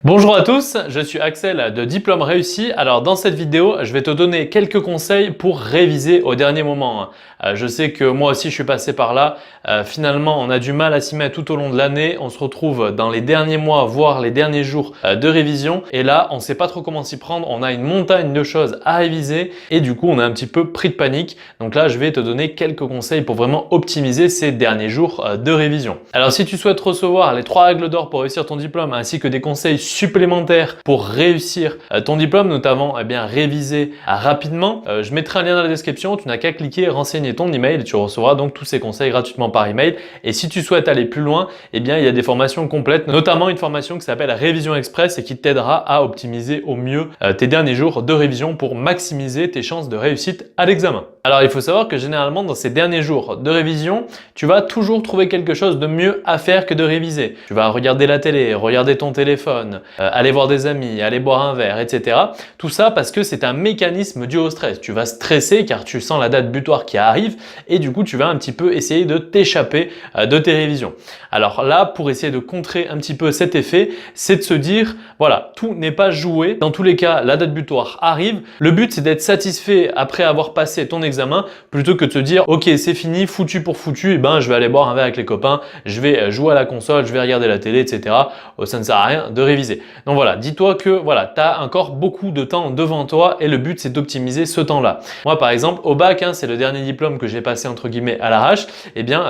Bonjour à tous, je suis Axel de Diplôme Réussi. Alors dans cette vidéo, je vais te donner quelques conseils pour réviser au dernier moment. Je sais que moi aussi je suis passé par là. Finalement, on a du mal à s'y mettre tout au long de l'année. On se retrouve dans les derniers mois, voire les derniers jours de révision. Et là, on ne sait pas trop comment s'y prendre. On a une montagne de choses à réviser et du coup, on est un petit peu pris de panique. Donc là, je vais te donner quelques conseils pour vraiment optimiser ces derniers jours de révision. Alors si tu souhaites recevoir les 3 règles d'or pour réussir ton diplôme ainsi que des conseils supplémentaires pour réussir ton diplôme, notamment réviser rapidement, je mettrai un lien dans la description. Tu n'as qu'à cliquer, renseigner ton email et tu recevras donc tous ces conseils gratuitement par email. Et si tu souhaites aller plus loin, il y a des formations complètes, notamment une formation qui s'appelle Révision Express et qui t'aidera à optimiser au mieux tes derniers jours de révision pour maximiser tes chances de réussite à l'examen. Alors il faut savoir que généralement dans ces derniers jours de révision, tu vas toujours trouver quelque chose de mieux à faire que de réviser. Tu vas regarder la télé, regarder ton téléphone, aller voir des amis, aller boire un verre, etc. Tout ça parce que c'est un mécanisme dû au stress. Tu vas stresser car tu sens la date butoir qui arrive et du coup tu vas un petit peu essayer de t'échapper de tes révisions. Alors là, pour essayer de contrer un petit peu cet effet, c'est de se dire, voilà, tout n'est pas joué. Dans tous les cas, la date butoir arrive. Le but, c'est d'être satisfait après avoir passé ton examen plutôt que de se dire, ok, c'est fini, foutu pour foutu, et je vais aller boire un verre avec les copains, je vais jouer à la console, je vais regarder la télé, etc. Ça ne sert à rien de réviser. Donc voilà, dis-toi que voilà, tu as encore beaucoup de temps devant toi et le but, c'est d'optimiser ce temps-là. Moi, par exemple, au bac, c'est le dernier diplôme que j'ai passé entre guillemets à l'arrache.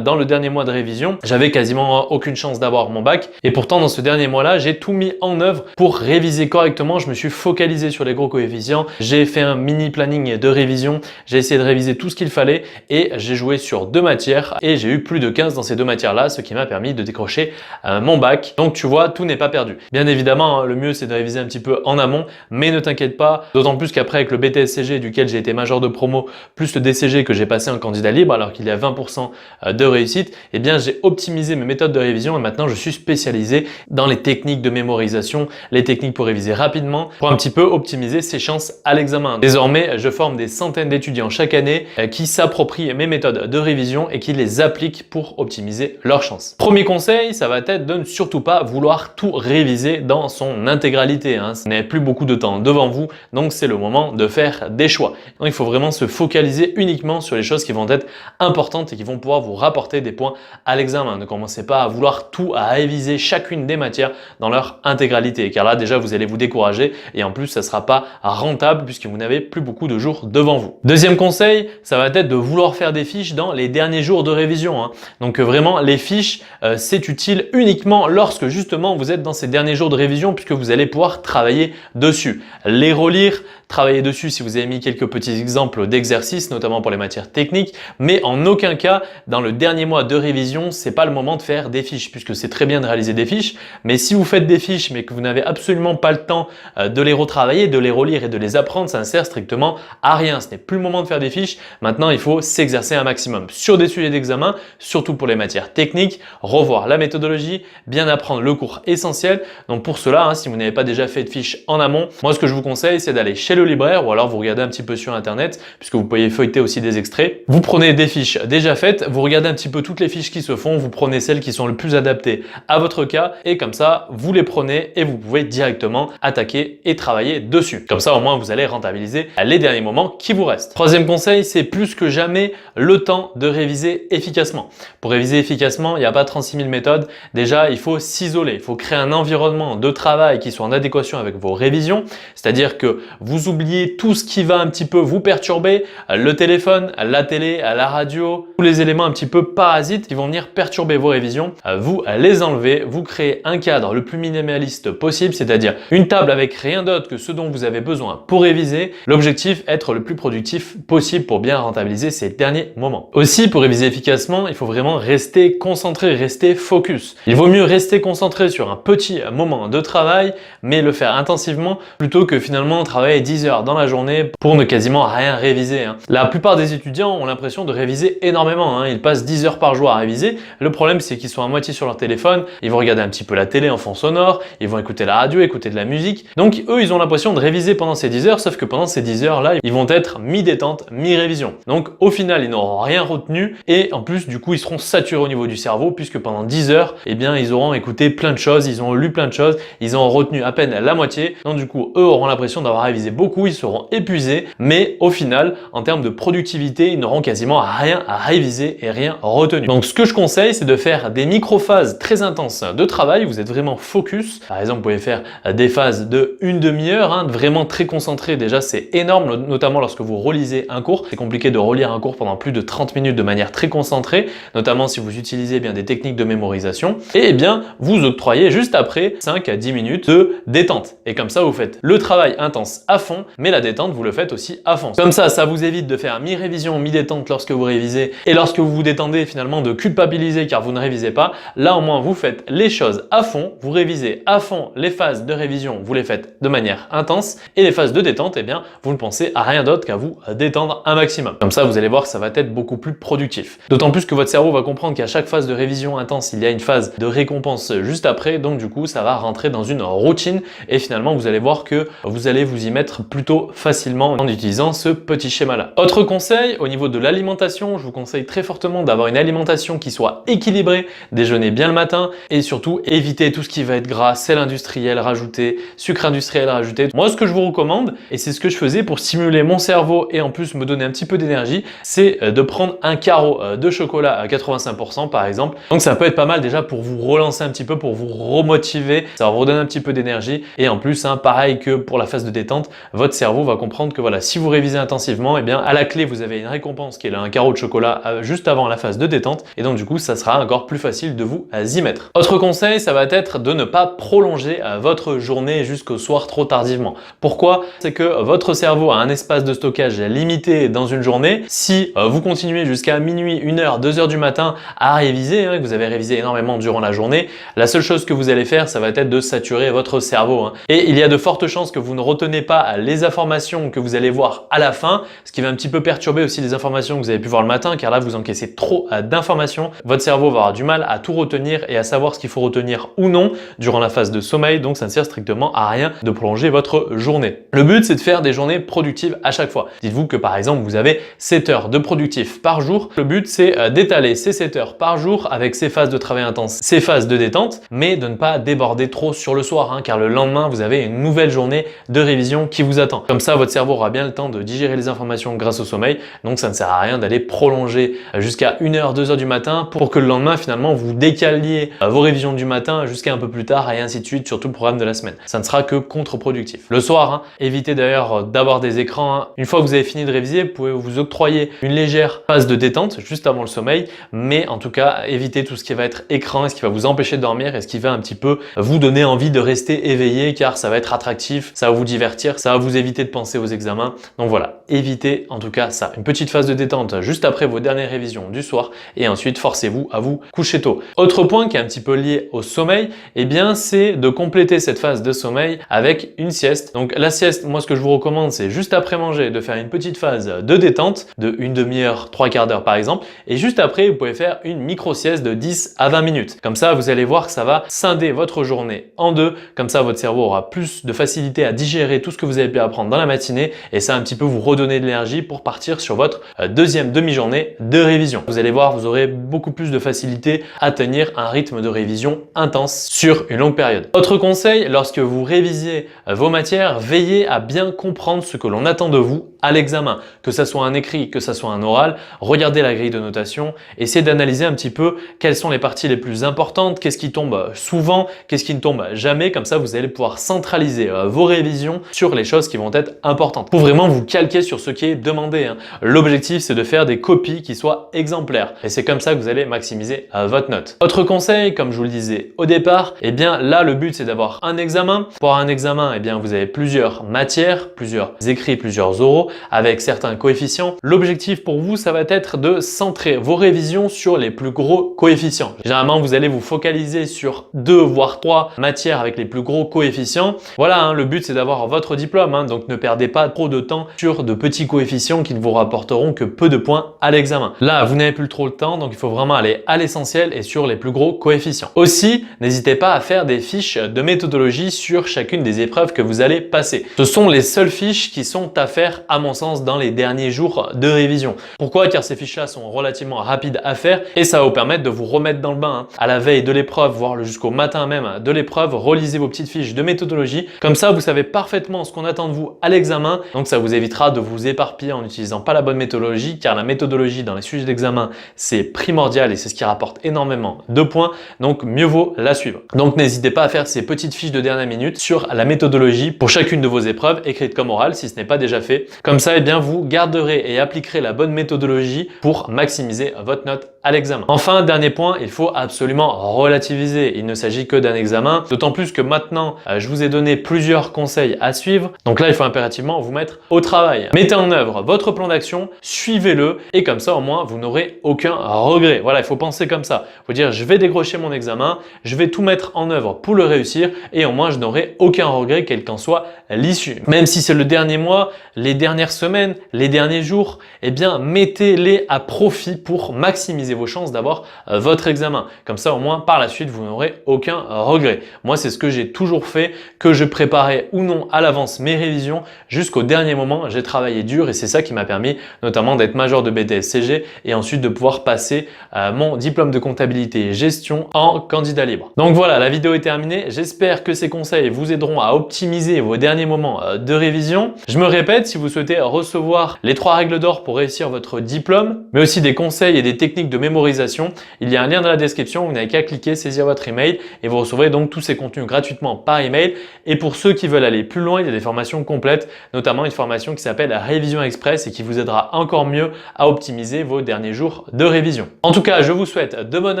Dans le dernier mois de révision, j'avais quasiment aucune chance d'avoir mon bac. Et pourtant, dans ce dernier mois-là, j'ai tout mis en œuvre pour réviser correctement. Je me suis focalisé sur les gros coefficients. J'ai fait un mini planning de révision. J'ai essayé de réviser tout ce qu'il fallait et j'ai joué sur 2 matières et j'ai eu plus de 15 dans ces 2 matières-là, ce qui m'a permis de décrocher mon bac. Donc, tu vois, tout n'est pas perdu. Bien évidemment, le mieux, c'est de réviser un petit peu en amont, mais ne t'inquiète pas. D'autant plus qu'après, avec le BTSCG duquel j'ai été major de promo, plus le DCG que j'ai passé en candidat libre, alors qu'il y a 20% de réussite, j'ai optimisé mes méthodes de révision et maintenant je suis spécialisé dans les techniques de mémorisation, les techniques pour réviser rapidement, pour un petit peu optimiser ses chances à l'examen. Désormais, je forme des centaines d'étudiants chaque année qui s'approprient mes méthodes de révision et qui les appliquent pour optimiser leurs chances. Premier conseil, ça va être de ne surtout pas vouloir tout réviser dans son intégralité. Vous n'avez plus beaucoup de temps devant vous, donc c'est le moment de faire des choix. Donc, il faut vraiment se focaliser uniquement sur les choses qui vont être importantes et qui vont pouvoir vous rapporter des points à l'examen. Ne commencez pas à vouloir tout, à réviser chacune des matières dans leur intégralité, car là déjà vous allez vous décourager et en plus ça ne sera pas rentable puisque vous n'avez plus beaucoup de jours devant vous. Deuxième conseil, ça va être de vouloir faire des fiches dans les derniers jours de révision. Donc vraiment les fiches, c'est utile uniquement lorsque justement vous êtes dans ces derniers jours de révision puisque vous allez pouvoir travailler dessus. Les relire, travailler dessus si vous avez mis quelques petits exemples d'exercices, notamment pour les matières techniques, mais en aucun cas, dans le dernier mois de révision, c'est pas le moment de faire des fiches, puisque c'est très bien de réaliser des fiches, mais si vous faites des fiches, mais que vous n'avez absolument pas le temps de les retravailler, de les relire et de les apprendre, ça ne sert strictement à rien. Ce n'est plus le moment de faire des fiches. Maintenant, il faut s'exercer un maximum sur des sujets d'examen, surtout pour les matières techniques, revoir la méthodologie, bien apprendre le cours essentiel. Donc pour cela, si vous n'avez pas déjà fait de fiches en amont, moi ce que je vous conseille, c'est d'aller chez le libraire ou alors vous regardez un petit peu sur internet puisque vous pouvez feuilleter aussi des extraits. Vous prenez des fiches déjà faites, vous regardez un petit peu toutes les fiches qui se font, vous prenez celles qui sont le plus adaptées à votre cas et comme ça vous les prenez et vous pouvez directement attaquer et travailler dessus. Comme ça au moins vous allez rentabiliser les derniers moments qui vous restent. Troisième conseil, c'est plus que jamais le temps de réviser efficacement. Pour réviser efficacement, il n'y a pas 36 000 méthodes. Déjà, il faut s'isoler, il faut créer un environnement de travail qui soit en adéquation avec vos révisions, c'est-à-dire que vous oubliez tout ce qui va un petit peu vous perturber, le téléphone, la télé, la radio, tous les éléments un petit peu parasites qui vont venir perturber vos révisions. Vous les enlevez, vous créez un cadre le plus minimaliste possible, c'est-à-dire une table avec rien d'autre que ce dont vous avez besoin pour réviser. L'objectif, être le plus productif possible pour bien rentabiliser ces derniers moments. Aussi, pour réviser efficacement, il faut vraiment rester concentré, rester focus. Il vaut mieux rester concentré sur un petit moment de travail, mais le faire intensivement plutôt que finalement travailler 10 heures dans la journée pour ne quasiment rien réviser. La plupart des étudiants ont l'impression de réviser énormément. Ils passent 10 heures par jour à réviser. Le problème, c'est qu'ils sont à moitié sur leur téléphone. Ils vont regarder un petit peu la télé en fond sonore. Ils vont écouter la radio, écouter de la musique. Donc, eux, ils ont l'impression de réviser pendant ces 10 heures, sauf que pendant ces 10 heures-là, ils vont être mi-détente, mi-révision. Donc, au final, ils n'auront rien retenu et en plus, du coup, ils seront saturés au niveau du cerveau puisque pendant 10 heures, ils auront écouté plein de choses, ils ont lu plein de choses choses, ils ont retenu à peine la moitié. Donc du coup, eux auront l'impression d'avoir révisé beaucoup, ils seront épuisés, mais au final, en termes de productivité, ils n'auront quasiment rien à réviser et rien retenu. Donc ce que je conseille, c'est de faire des micro-phases très intenses de travail. Vous êtes vraiment focus. Par exemple, vous pouvez faire des phases de une demi-heure, hein, vraiment très concentré. Déjà, c'est énorme, notamment lorsque vous relisez un cours. C'est compliqué de relire un cours pendant plus de 30 minutes de manière très concentrée, notamment si vous utilisez bien des techniques de mémorisation. Et eh bien, vous octroyez juste après 5 à 10 minutes de détente. Et comme ça, vous faites le travail intense à fond, mais la détente, vous le faites aussi à fond. Comme ça vous évite de faire mi-révision, mi-détente lorsque vous révisez, et lorsque vous vous détendez, finalement, de culpabiliser car vous ne révisez pas. Là, au moins, vous faites les choses à fond, vous révisez à fond les phases de révision, vous les faites de manière intense, et les phases de détente, eh bien, vous ne pensez à rien d'autre qu'à vous détendre un maximum. Comme ça, vous allez voir que ça va être beaucoup plus productif. D'autant plus que votre cerveau va comprendre qu'à chaque phase de révision intense, il y a une phase de récompense juste après, donc du coup, ça va rentrer dans une routine, et finalement, vous allez voir que vous allez vous y mettre plutôt facilement en utilisant ce petit schéma-là. Autre conseil, au niveau de l'alimentation, je vous conseille très fortement d'avoir une alimentation qui soit équilibrée, déjeuner bien le matin, et surtout, éviter tout ce qui va être gras, sel industriel rajouté, sucre industriel rajouté. Moi, ce que je vous recommande, et c'est ce que je faisais pour stimuler mon cerveau et en plus me donner un petit peu d'énergie, c'est de prendre un carreau de chocolat à 85% par exemple. Donc ça peut être pas mal déjà pour vous relancer un petit peu, pour vous remotiver, ça va vous redonner un petit peu d'énergie. Et en plus, hein, pareil que pour la phase de détente, votre cerveau va comprendre que voilà, si vous révisez intensivement, eh bien à la clé, vous avez une récompense qui est là, un carreau de chocolat juste avant la phase de détente. Et donc du coup, ça sera encore plus facile de vous y mettre. Autre conseil, ça va être de ne pas prolonger votre journée jusqu'au soir trop tardivement. Pourquoi? C'est que votre cerveau a un espace de stockage limité dans une journée. Si vous continuez jusqu'à minuit, 1h, 2h du matin à réviser, hein, que vous avez révisé énormément durant la journée, la seule chose que vous allez faire, ça va être de saturer votre cerveau. Hein. Et il y a de fortes chances que vous ne retenez pas les informations que vous allez voir à la fin, ce qui va un petit peu perturber aussi les informations que vous avez pu voir le matin, car là, vous encaissez trop d'informations. Votre cerveau va avoir du mal à tout retenir et à savoir ce qu'il faut retenir ou non durant la phase de sommeil, donc ça ne sert strictement à rien de prolonger votre journée. Le but, c'est de faire des journées productives à chaque fois. Dites-vous que par exemple, vous avez 7 heures de productif par jour. Le but, c'est d'étaler ces 7 heures par jour avec ces phases de travail intense, ces phases de détente, mais de ne pas déborder trop sur le soir, hein, car le lendemain, vous avez une nouvelle journée de révision qui vous attend. Comme ça, votre cerveau aura bien le temps de digérer les informations grâce au sommeil, donc ça ne sert à rien d'aller prolonger jusqu'à 1h, 2h du matin pour que le lendemain, finalement, vous décaliez vos révisions du matin jusqu'à un peu plus tard et ainsi de suite sur tout le programme de la semaine. Ça ne sera que contre-productif. Le soir, hein, évitez d'ailleurs d'avoir des écrans. Hein. Une fois que vous avez fini de réviser, vous pouvez vous octroyer une légère phase de détente juste avant le sommeil, mais en tout cas, évitez tout ce qui va être écran et ce qui va vous empêcher de dormir et ce qui va un petit peu vous donner envie de rester éveillé car ça va être attractif, ça va vous divertir, ça va vous éviter de penser aux examens. Donc voilà, évitez en tout cas ça. Une petite phase de détente juste après vos dernières révisions du soir et ensuite forcez-vous à vous coucher tôt. Autre point qui est un petit peu lié au sommeil, eh bien c'est de compléter cette phase de sommeil avec une sieste. Donc la sieste, moi ce que je vous recommande, c'est juste après manger de faire une petite phase de détente de une demi-heure, 3/4 d'heure par exemple, et juste après vous pouvez faire une micro-sieste de 10 à 20 minutes. Comme ça, vous allez voir que ça va scinder votre journée en deux. Comme ça, votre cerveau aura plus de facilité à digérer tout ce que vous avez pu apprendre dans la matinée et ça va un petit peu vous redonner de l'énergie pour partir sur votre deuxième demi-journée de révision. Vous allez voir, vous aurez beaucoup plus de facilité à tenir un rythme de révision intense sur une longue période. Autre conseil, lorsque vous révisez vos matières, veillez à bien comprendre ce que l'on attend de vous à l'examen. Que ça soit un écrit, que ça soit un oral, regardez la grille de notation, essayez d'analyser un petit peu quelles sont les parties les plus importantes, qu'est-ce qui tombe souvent, qu'est-ce qui ne tombe jamais. Comme ça, vous allez pouvoir centraliser vos révisions sur les choses qui vont être importantes. Pour vraiment vous calquer sur ce qui est demandé. Hein. L'objectif, c'est de faire des copies qui soient exemplaires. Et c'est comme ça que vous allez maximiser votre note. Autre conseil, comme je vous le disais au départ, eh bien là, le but, c'est d'avoir un examen. Pour un examen, eh bien, vous avez plusieurs matières, plusieurs écrits, plusieurs oraux, avec certains coefficients. L'objectif pour vous, ça va être de centrer vos révisions sur les plus gros coefficients. Généralement, vous allez vous focaliser sur 2 voire 3 matières avec les plus gros coefficients. Voilà, hein, le but, c'est d'avoir votre diplôme. Hein, donc, ne perdez pas trop de temps sur de petits coefficients qui ne vous rapporteront que peu de points à l'examen. Là, vous n'avez plus trop le temps, donc il faut vraiment aller à l'essentiel et sur les plus gros coefficients. Aussi, n'hésitez pas à faire des fiches de méthodologie sur chacune des épreuves que vous allez passer. Ce sont les seules fiches qui sont à faire à mon sens dans les derniers jours de révision. Pourquoi? Car ces fiches-là sont relativement rapides à faire et ça va vous permettre de vous remettre dans le bain à la veille de l'épreuve, voire jusqu'au matin même de l'épreuve. Relisez vos petites fiches de méthodologie. Comme ça, vous savez parfaitement ce qu'on attend de vous à l'examen. Donc, ça vous évitera de vous éparpiller en n'utilisant pas la bonne méthodologie, car la méthodologie dans les sujets d'examen, c'est primordial et c'est ce qui rapporte énormément de points. Donc, mieux vaut la suivre. Donc, n'hésitez pas à faire ces petites fiches de dernière minute sur la méthodologie pour chacune de vos épreuves, écrites comme orales, si ce n'est pas déjà fait. Comme ça, eh bien, vous garderez et appliquerez la bonne méthodologie pour maximiser votre note à l'examen. Enfin, dernier point, il faut absolument relativiser. Il ne s'agit que d'un examen, d'autant plus que maintenant, je vous ai donné plusieurs conseils à suivre. Donc là, il faut impérativement vous mettre au travail. Mettez en œuvre votre plan d'action, suivez-le et comme ça, au moins, vous n'aurez aucun regret. Voilà, il faut penser comme ça. Il faut dire, je vais décrocher mon examen, je vais tout mettre en œuvre pour le réussir et au moins, je n'aurai aucun regret, quelle qu'en soit l'issue. Même si c'est le dernier mois, les dernières semaines, les derniers jours, eh bien, mettez-les à profit pour maximiser vos chances d'avoir votre examen. Comme ça, au moins, par la suite, vous n'aurez aucun regret. Moi, c'est ce que j'ai toujours fait, que je préparais ou non à l'avance mes révisions. Jusqu'au dernier moment, j'ai travaillé dur et c'est ça qui m'a permis notamment d'être major de BTS-CG et ensuite de pouvoir passer mon diplôme de comptabilité et gestion en candidat libre. Donc voilà, la vidéo est terminée. J'espère que ces conseils vous aideront à optimiser vos derniers moments de révision. Je me répète, si vous souhaitez recevoir les 3 règles d'or pour réussir votre diplôme, mais aussi des conseils et des techniques de mémorisation, il y a un lien dans la description, vous n'avez qu'à cliquer, saisir votre email et vous recevrez donc tous ces contenus gratuitement par email. Et pour ceux qui veulent aller plus loin, il y a des formations complètes, notamment une formation qui s'appelle Révision Express et qui vous aidera encore mieux à optimiser vos derniers jours de révision. En tout cas, je vous souhaite de bonnes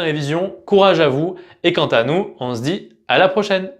révisions, courage à vous et quant à nous, on se dit à la prochaine.